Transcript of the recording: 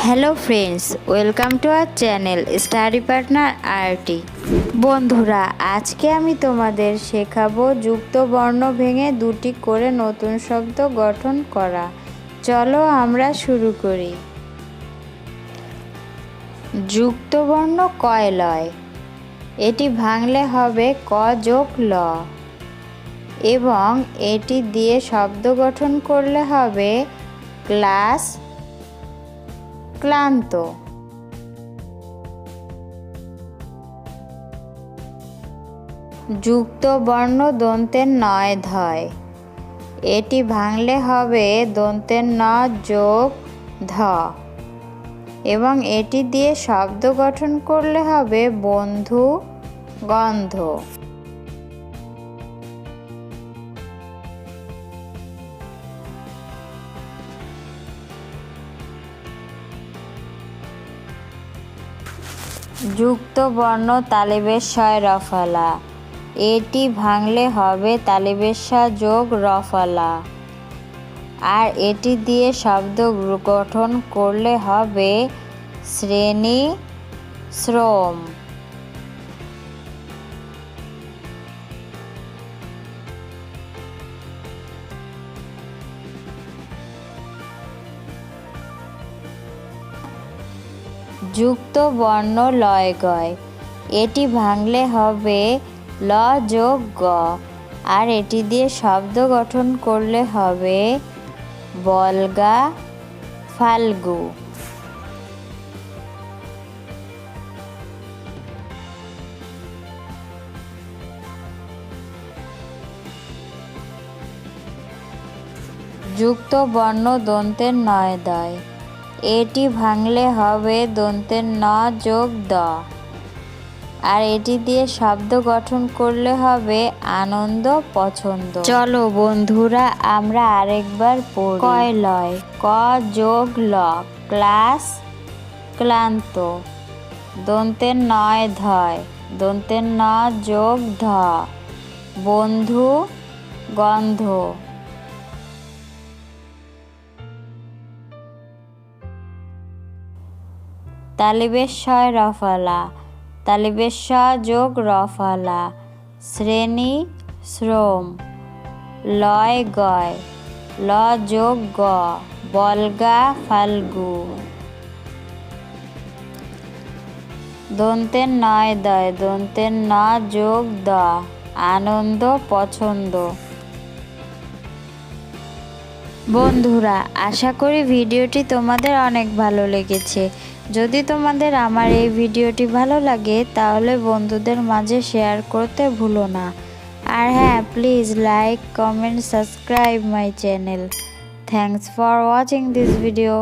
Hello friends, welcome to our channel study partner RT. বন্ধুরা, আজকে আমি তোমাদের শেখাবো যুক্ত বর্ণ ভেঙে দুটি করে নতুন শব্দ গঠন করা। চলো আমরা শুরু করি। যুক্ত বর্ণ কয় লয়, এটি ভাঙলে হবে ক যোগ ল, এবং এটি দিয়ে শব্দ গঠন করলে হবে ক্লাস, ক্লান্ত। যুক্ত বর্ণ দন্তের নয় ধয়, এটি ভাঙলে হবে দন্তের ন যোগ ধ, এবং এটি দিয়ে শব্দ গঠন করলে হবে বন্ধু, গন্ধ। যুক্ত বর্ণ তালিবের শয় রফলা, এটি ভাঙলে হবে তালিবের শ যোগ রফলা, আর এটি দিয়ে শব্দ গঠন করলে হবে শ্রেণী, শ্রম। যুক্ত বর্ণ লয় গয়, এটি ভাঙলে হবে ল যোগ গ, আর এটি দিয়ে শব্দ গঠন করলে হবে বলগা, ফাল্গু। যুক্ত বর্ণ দন্তের নয় দয়, এটি ভাঙলে হবে দন্তের ন যোগ দ, আর এটি দিয়ে শব্দ গঠন করলে হবে আনন্দ, পছন্দ। চলো বন্ধুরা, আমরা আরেকবার পড়ি। কয় লয়, ক যোগ ল, ক্লাস, ক্লান্ত। দন্তের নয় ধয়, দন্তের ন যোগ ধ, বন্ধু, গন্ধ। তালিবের শয় রফলা, তালিবের শ যোগ রফলা, শ্রেণী, শ্রম। লয় গয়, ল যোগ গ, বলগা, ফাল্গু। দন্তের নয় দয়, দন্তের ন যোগ দ, আনন্দ, পছন্দ। বন্ধুরা, আশা করি ভিডিওটি তোমাদের অনেক ভালো লেগেছে। যদি তোমাদের আমার এই ভিডিওটি ভালো লাগে তাহলে বন্ধুদের মাঝে শেয়ার করতে ভুলো না। আর হ্যাঁ, please like, comment, subscribe my channel. Thanks for watching this video.